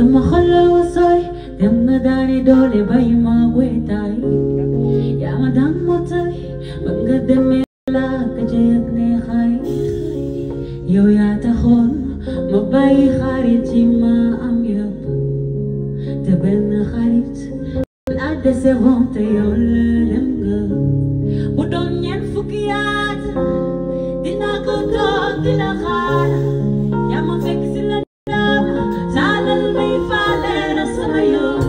Samakhalaw soy dem nga dani dole bay magwetay ya madam motay bangga dem la kajayag ne khay yo ya tahon mabay kharit ma amyab taben kharit adde se honte yol dem nga budon ñen fukiyat dina ko tok dina xaar ya ma fekk ci la salal may faale na sama yoon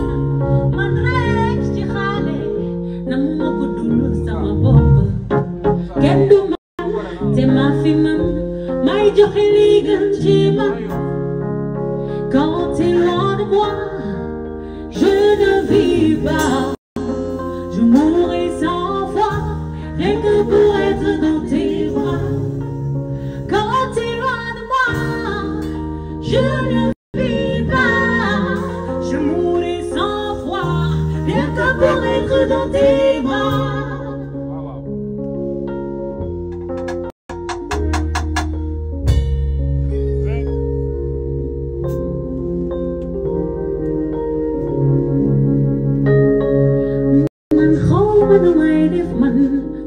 man rek ci xaale na mu ma ko dul sama bopp kenn du man te ma fi man may joxe li gën ci man quand t'es loin de moi je ne vis pas je mourrai sans foi rien que pour être dans tes bras quand t'es loin de moi je ne je mourrai sans foi, rien que pour être dans tes bras. Man xawma nu may def man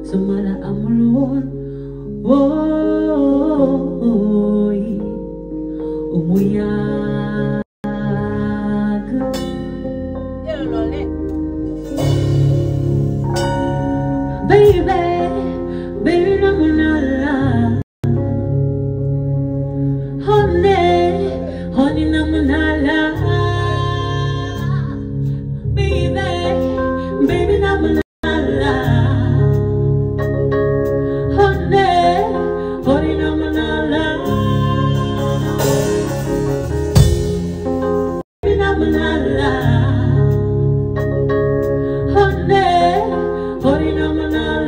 su ma la amul woon wooy umuya baby, baby, namunala honey, honey, namunala baby, baby, namunala honey, honey, namunala baby, namunala honey, honey, namunala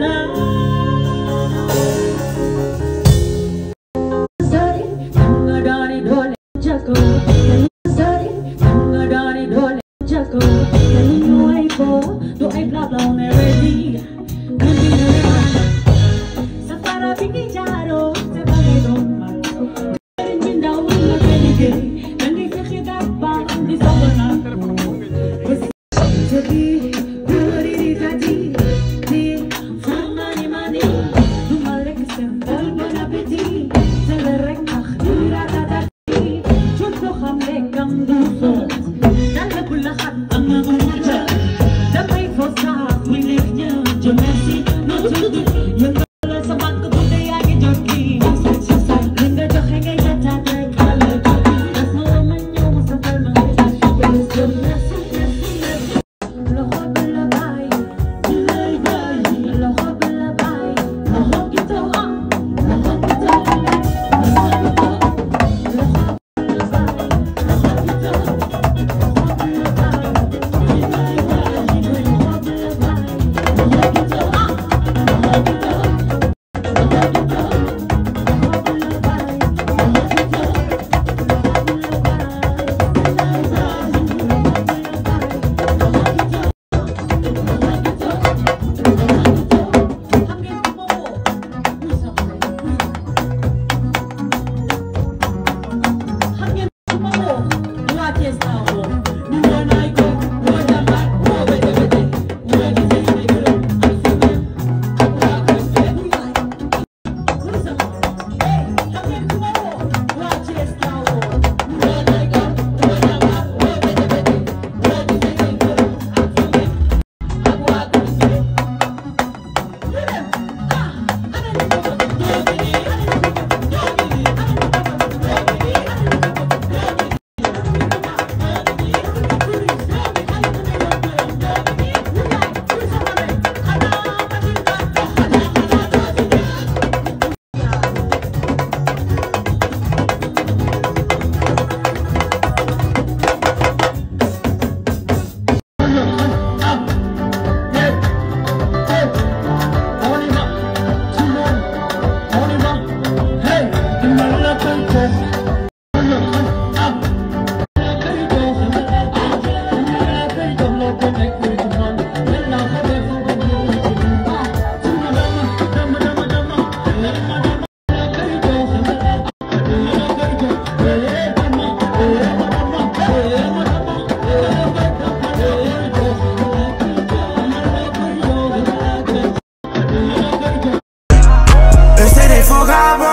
vibe